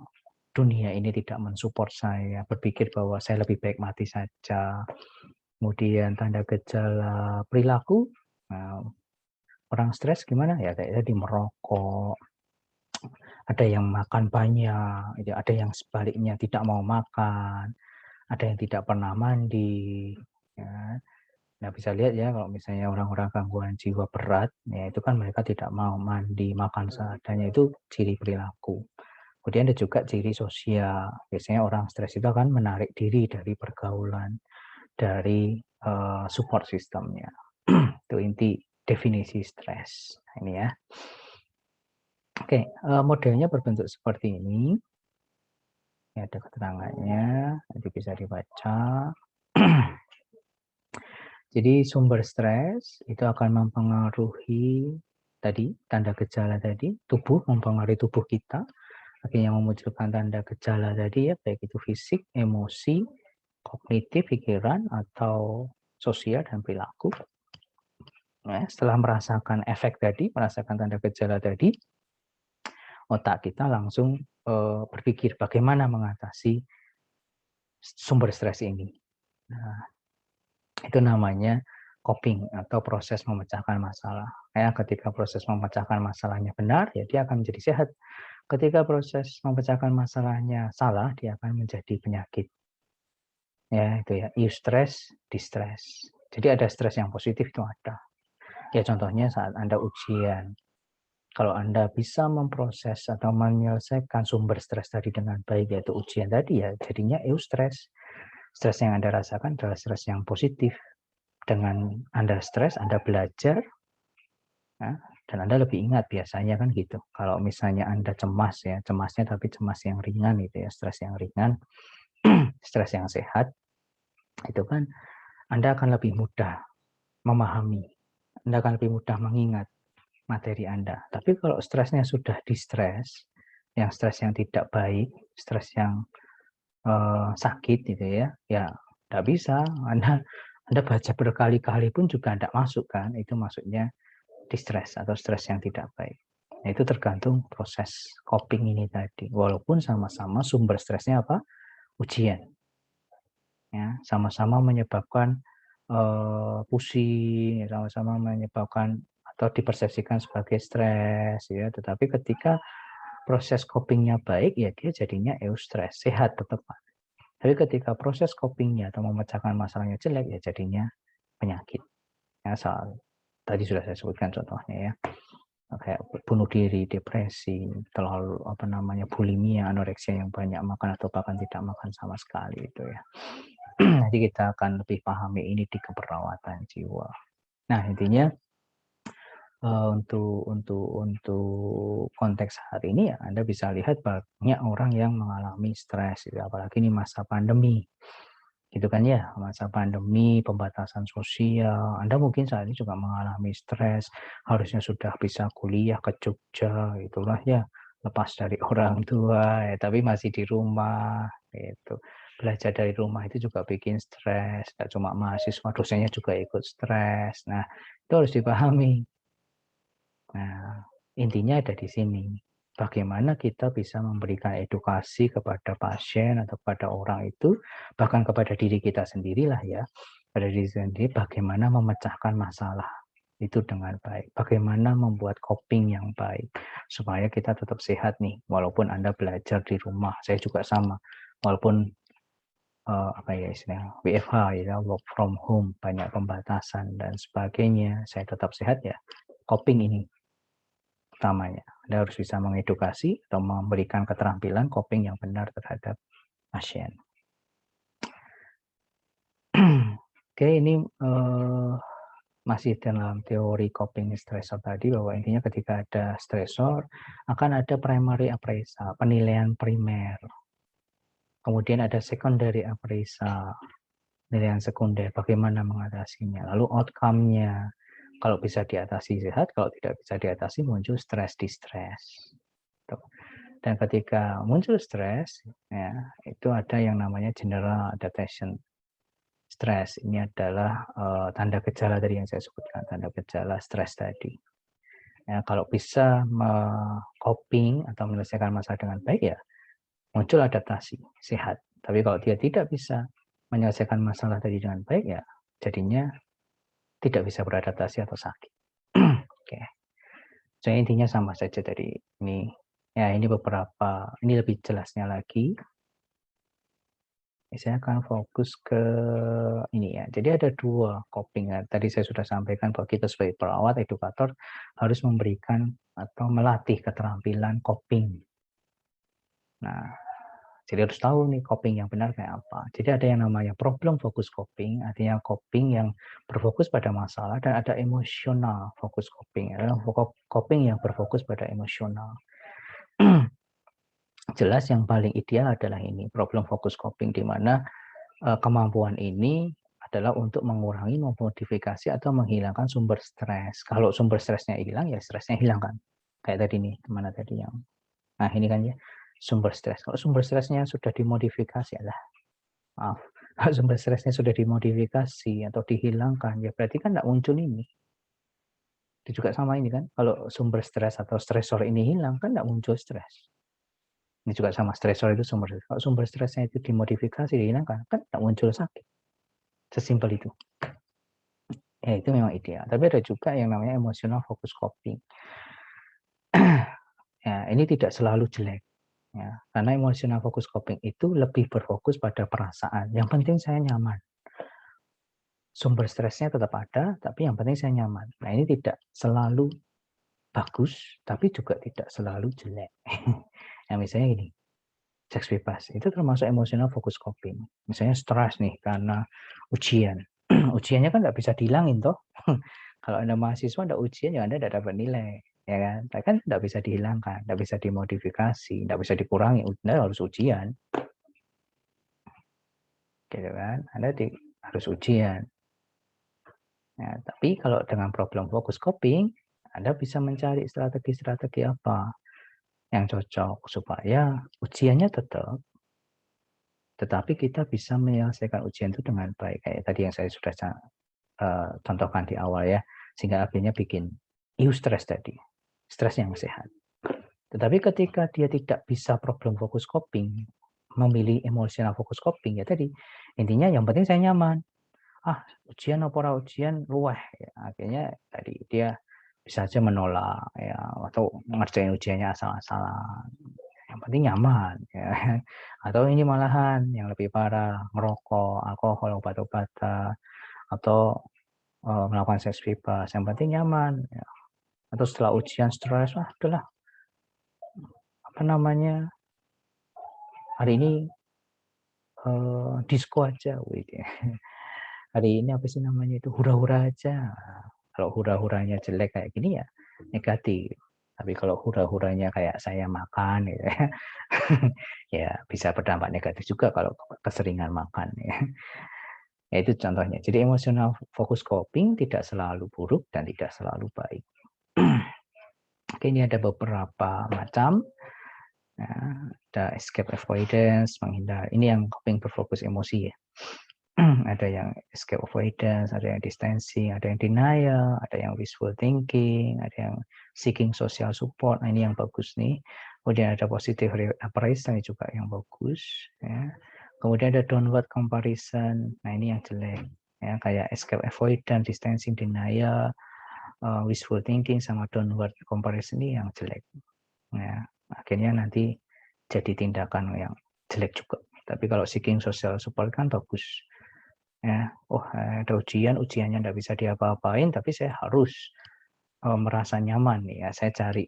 dunia ini tidak mensupport saya, berpikir bahwa saya lebih baik mati saja. Kemudian tanda gejala perilaku, nah, orang stres gimana ya? Kayak tadi merokok, ada yang makan banyak, ada yang sebaliknya tidak mau makan, ada yang tidak pernah mandi. Ya. Nah, bisa lihat ya kalau misalnya orang-orang gangguan jiwa berat, ya itu kan mereka tidak mau mandi, makan seadanya, itu ciri perilaku. Kemudian ada juga ciri sosial. Biasanya orang stres itu akan menarik diri dari pergaulan, dari support sistemnya. Itu inti definisi stres. Ini ya. Oke, modelnya berbentuk seperti ini. Ini ada keterangannya, nanti bisa dibaca. Jadi sumber stres itu akan mempengaruhi tadi tanda gejala tadi, tubuh mempengaruhi tubuh kita, akhirnya memunculkan tanda gejala tadi ya, baik itu fisik, emosi, kognitif, pikiran, atau sosial dan perilaku. Nah, setelah merasakan efek tadi, merasakan tanda gejala tadi, otak kita langsung berpikir bagaimana mengatasi sumber stres ini. Nah, itu namanya coping atau proses memecahkan masalah. Ya, ketika proses memecahkan masalahnya benar, ya dia akan menjadi sehat. Ketika proses memecahkan masalahnya salah, dia akan menjadi penyakit. Ya, itu ya, eustress, distress. Jadi ada stres yang positif itu ada. Ya contohnya saat Anda ujian. Kalau Anda bisa memproses atau menyelesaikan sumber stres tadi dengan baik, yaitu ujian tadi ya, jadinya eustress. Stres yang Anda rasakan adalah stres yang positif. Dengan Anda stres, Anda belajar, ya, dan Anda lebih ingat biasanya kan gitu. Kalau misalnya Anda cemas ya, cemasnya tapi cemas yang ringan gitu ya, stres yang ringan, stres yang sehat, itu kan Anda akan lebih mudah memahami, Anda akan lebih mudah mengingat materi Anda. Tapi kalau stresnya sudah distres, yang stres yang tidak baik, stres yang sakit gitu ya, ya tidak bisa. Anda baca berkali-kali pun juga tidak masuk kan, itu maksudnya distress atau stres yang tidak baik. Nah, itu tergantung proses coping ini tadi. Walaupun sama-sama sumber stresnya apa? Ujian. Ya, sama-sama menyebabkan pusing, sama-sama menyebabkan atau dipersepsikan sebagai stres ya. Tetapi ketika proses copingnya baik ya dia jadinya eustress, sehat tetap. Tapi ketika proses copingnya atau memecahkan masalahnya jelek ya jadinya penyakit. Ya, soal tadi sudah saya sebutkan contohnya ya. Kayak bunuh diri, depresi, terlalu bulimia, anoreksia yang banyak makan atau bahkan tidak makan sama sekali itu ya. Nanti kita akan lebih pahami ini di keperawatan jiwa. Nah, intinya untuk konteks hari ini ya Anda bisa lihat banyak orang yang mengalami stres, gitu, apalagi ini masa pandemi. Gitu kan ya, masa pandemi, pembatasan sosial, Anda mungkin saat ini juga mengalami stres, harusnya sudah bisa kuliah ke Jogja, itulah ya, lepas dari orang tua, ya, tapi masih di rumah, gitu. Belajar dari rumah itu juga bikin stres, tidak cuma mahasiswa, dosennya juga ikut stres. Nah, itu harus dipahami. Nah, intinya ada di sini. Bagaimana kita bisa memberikan edukasi kepada pasien atau kepada orang itu, bahkan kepada diri kita sendirilah ya, pada diri sendiri bagaimana memecahkan masalah itu dengan baik. Bagaimana membuat coping yang baik supaya kita tetap sehat nih, walaupun Anda belajar di rumah. Saya juga sama, walaupun WFH ya, work from home, banyak pembatasan dan sebagainya, saya tetap sehat ya. Coping ini utamanya. Anda harus bisa mengedukasi atau memberikan keterampilan coping yang benar terhadap pasien. Oke, ini masih dalam teori coping stressor tadi, bahwa intinya ketika ada stresor akan ada primary appraisal, penilaian primer. Kemudian ada secondary appraisal, penilaian sekunder, bagaimana mengatasinya. Lalu outcome-nya, kalau bisa diatasi sehat, kalau tidak bisa diatasi muncul stres distress. Dan ketika muncul stres, ya, itu ada yang namanya general adaptation stres. Ini adalah tanda gejala dari yang saya sebutkan, tanda gejala stres tadi. Ya, kalau bisa coping atau menyelesaikan masalah dengan baik, ya muncul adaptasi sehat. Tapi kalau dia tidak bisa menyelesaikan masalah tadi dengan baik, ya jadinya tidak bisa beradaptasi atau sakit. Oke. So, intinya sama saja dari ini. Ya, ini beberapa, ini lebih jelasnya lagi. Saya akan fokus ke ini ya. Jadi ada 2 coping ya. Tadi saya sudah sampaikan bahwa kita sebagai perawat, edukator harus memberikan atau melatih keterampilan coping. Nah, jadi harus tahu nih coping yang benar kayak apa. Jadi ada yang namanya problem focus coping, artinya coping yang berfokus pada masalah, dan ada emosional focus coping, adalah coping yang berfokus pada emosional. Jelas yang paling ideal adalah ini, problem focus coping, di mana kemampuan ini adalah untuk mengurangi, memodifikasi, atau menghilangkan sumber stres. Kalau sumber stresnya hilang, ya stresnya hilang kan. Kayak tadi nih, kemana tadi yang, nah ini kan ya, sumber stres. Kalau sumber stresnya sudah dimodifikasi, maaf, kalau sumber stresnya sudah dimodifikasi atau dihilangkan, ya berarti kan nggak muncul ini. Itu juga sama ini kan, kalau sumber stres atau stresor ini hilang, kan nggak muncul stres. Ini juga sama, stresor itu sumber stres. Kalau sumber stresnya itu dimodifikasi, dihilangkan, kan nggak muncul sakit. Sesimpel itu. Ya, itu memang ideal. Tapi ada juga yang namanya emotional focus coping. Ya, ini tidak selalu jelek. Ya, karena emotional focus coping itu lebih berfokus pada perasaan. Yang penting saya nyaman. Sumber stresnya tetap ada, tapi yang penting saya nyaman. Nah, ini tidak selalu bagus, tapi juga tidak selalu jelek. Yang misalnya gini, seks bebas, itu termasuk emotional focus coping. Misalnya stres nih karena ujian. Ujiannya kan nggak bisa dihilangin toh. Kalau Anda mahasiswa ada ujian, ya Anda tidak dapat nilai. Ya kan? Tapi kan nggak bisa dihilangkan, nggak bisa dimodifikasi, nggak bisa dikurangi. Anda harus ujian. Gitu kan? Anda harus ujian. Nah, tapi kalau dengan problem focus coping, Anda bisa mencari strategi-strategi apa yang cocok supaya ujiannya tetap, tetapi kita bisa menyelesaikan ujian itu dengan baik. Kayak tadi yang saya sudah contohkan di awal ya, sehingga akhirnya bikin eustress tadi, stres yang sehat. Tetapi ketika dia tidak bisa problem focus coping, memilih emosional focus coping, ya tadi, intinya yang penting saya nyaman. Ujian apa ujian luweh, ya, akhirnya tadi dia bisa aja menolak ya, atau ngerjain ujiannya asal-asalan, yang penting nyaman ya. Atau ini malahan yang lebih parah, ngerokok, alkohol, obat-obatan, atau melakukan seks bebas, yang penting nyaman ya. Atau setelah ujian stres, udahlah, apa namanya, hari ini disko aja, hari ini apa sih namanya itu, hura-hura aja. Kalau hura-huranya jelek kayak gini, ya negatif. Tapi kalau hura-huranya kayak saya makan gitu ya, ya bisa berdampak negatif juga kalau keseringan makan ya. Ya itu contohnya. Jadi emotional focus coping tidak selalu buruk dan tidak selalu baik. Oke, ini ada beberapa macam. Nah, ada escape avoidance, menghindar. Ini yang coping berfokus emosi ya. Ada yang escape avoidance, ada yang distancing, ada yang denial, ada yang wishful thinking, ada yang seeking social support. Nah, ini yang bagus nih. Kemudian ada positive appraisal, ini juga yang bagus ya. Kemudian ada downward comparison. Nah, ini yang jelek ya, kayak escape avoidance, distancing, denial, wishful thinking sama downward comparison ini yang jelek. Ya, akhirnya nanti jadi tindakan yang jelek juga. Tapi kalau seeking social support kan bagus. Ya, ada ujiannya nggak bisa diapa-apain, tapi saya harus merasa nyaman ya. Saya cari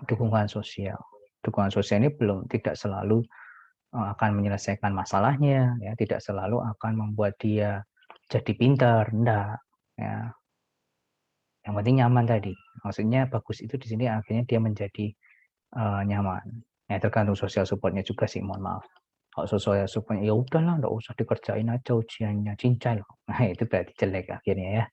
dukungan sosial. Dukungan sosial ini tidak selalu akan menyelesaikan masalahnya, ya, tidak selalu akan membuat dia jadi pintar, enggak. Ya. Yang penting nyaman tadi. Maksudnya bagus itu di sini akhirnya dia menjadi nyaman. Ya, tergantung sosial supportnya juga sih, mohon maaf. Kalau sosial supportnya ya udahlah, nggak usah dikerjain aja ujiannya, cincai. Nah, itu berarti jelek akhirnya ya.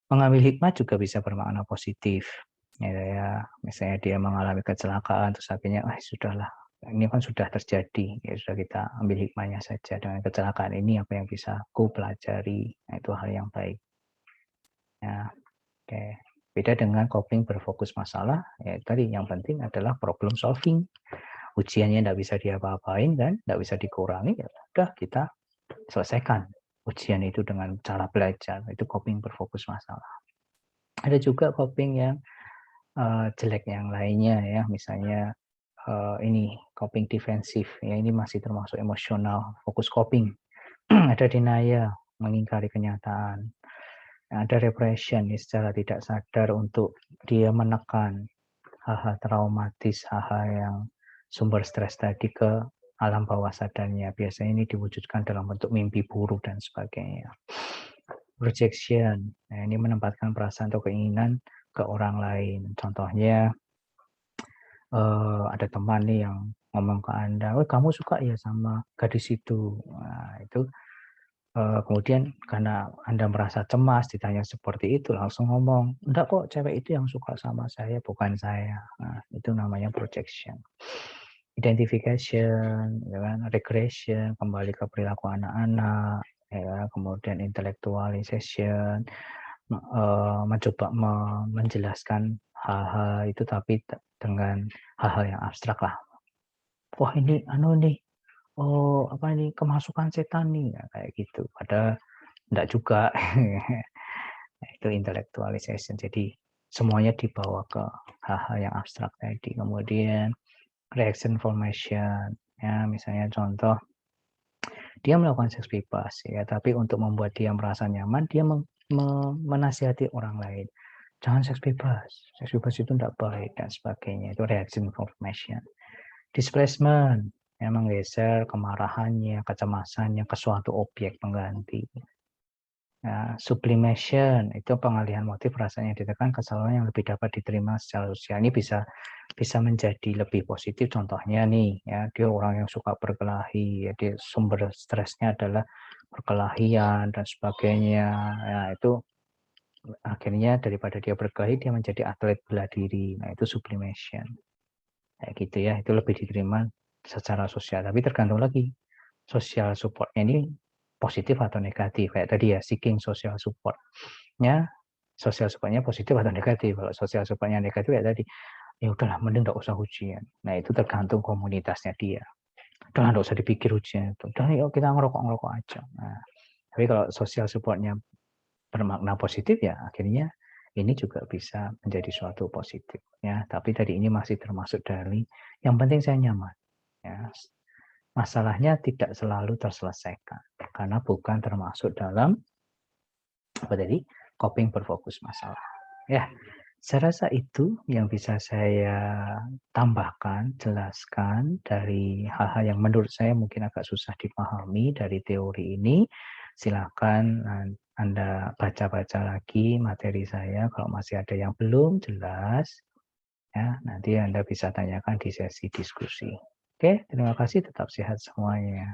Mengambil hikmah juga bisa bermakna positif. Ya, misalnya dia mengalami kecelakaan, terus akhirnya, sudahlah, ini kan sudah terjadi, ya sudah kita ambil hikmahnya saja. Dengan kecelakaan ini apa yang bisa ku pelajari, nah itu hal yang baik. Ya, oke. Beda dengan coping berfokus masalah, ya tadi yang penting adalah problem solving. Ujiannya tidak bisa diapa-apain kan, tidak bisa dikurangi, ya udah kita selesaikan ujian itu dengan cara belajar. Itu coping berfokus masalah. Ada juga coping yang jelek yang lainnya ya, misalnya ini coping defensif, ya ini masih termasuk emosional, fokus coping. Ada denial, mengingkari kenyataan. Ada repression, secara tidak sadar untuk dia menekan hal-hal traumatis, hal-hal yang sumber stres tadi ke alam bawah sadarnya. Biasanya ini diwujudkan dalam bentuk mimpi buruk dan sebagainya. Projection, nah ini menempatkan perasaan atau keinginan ke orang lain. Contohnya, ada teman nih yang ngomong ke Anda, "Oh, kamu suka ya sama gadis itu?" Nah, itu kemudian karena Anda merasa cemas ditanya seperti itu, langsung ngomong, "Enggak kok, cewek itu yang suka sama saya, bukan saya." Nah, itu namanya projection. Identification, ya kan, regression, kembali ke perilaku anak-anak, ya, kemudian intellectualization, mencoba menjelaskan hal-hal itu tapi dengan hal-hal yang abstrak lah. Wah ini anu nih, oh apa ini kemasukan setan nih, nah, kayak gitu. Padahal enggak juga. Itu intellectualization. Jadi semuanya dibawa ke hal-hal yang abstrak tadi. Kemudian reaction formation, ya misalnya contoh dia melakukan seks bebas ya, tapi untuk membuat dia merasa nyaman, dia menasihati orang lain. Jangan seks bebas itu tidak baik dan sebagainya. Itu reaction formation. Displacement, ya menggeser kemarahannya, kecemasannya ke suatu objek pengganti. Ya, sublimation itu pengalihan motif rasanya ditekan ke saluran yang lebih dapat diterima secara sosial. Ini bisa menjadi lebih positif. Contohnya nih, ya dia orang yang suka berkelahi, ya, dia sumber stresnya adalah perkelahian dan sebagainya. Ya itu akhirnya daripada dia berkelahi dia menjadi atlet bela diri. Nah itu sublimation. Kayak gitu ya, itu lebih diterima secara sosial. Tapi tergantung lagi social supportnya ini positif atau negatif. Kayak tadi ya, seeking social support-nya, social support-nya positif atau negatif. Kalau social support-nya negatif ya tadi, ya udahlah mending nggak usah ujian. Nah itu tergantung komunitasnya dia. Udahlah nggak usah dipikir ujian itu. Udah yuk kita ngerokok aja. Nah, tapi kalau social support-nya bermakna positif ya akhirnya ini juga bisa menjadi suatu positif ya. Tapi tadi ini masih termasuk dari yang penting saya nyaman. Ya, masalahnya tidak selalu terselesaikan karena bukan termasuk dalam apa tadi coping berfokus masalah. Ya, saya rasa itu yang bisa saya tambahkan, jelaskan dari hal-hal yang menurut saya mungkin agak susah dipahami dari teori ini. Silakan Anda baca-baca lagi materi saya. Kalau masih ada yang belum jelas, ya nanti Anda bisa tanyakan di sesi diskusi. Oke, terima kasih. Tetap sehat semuanya.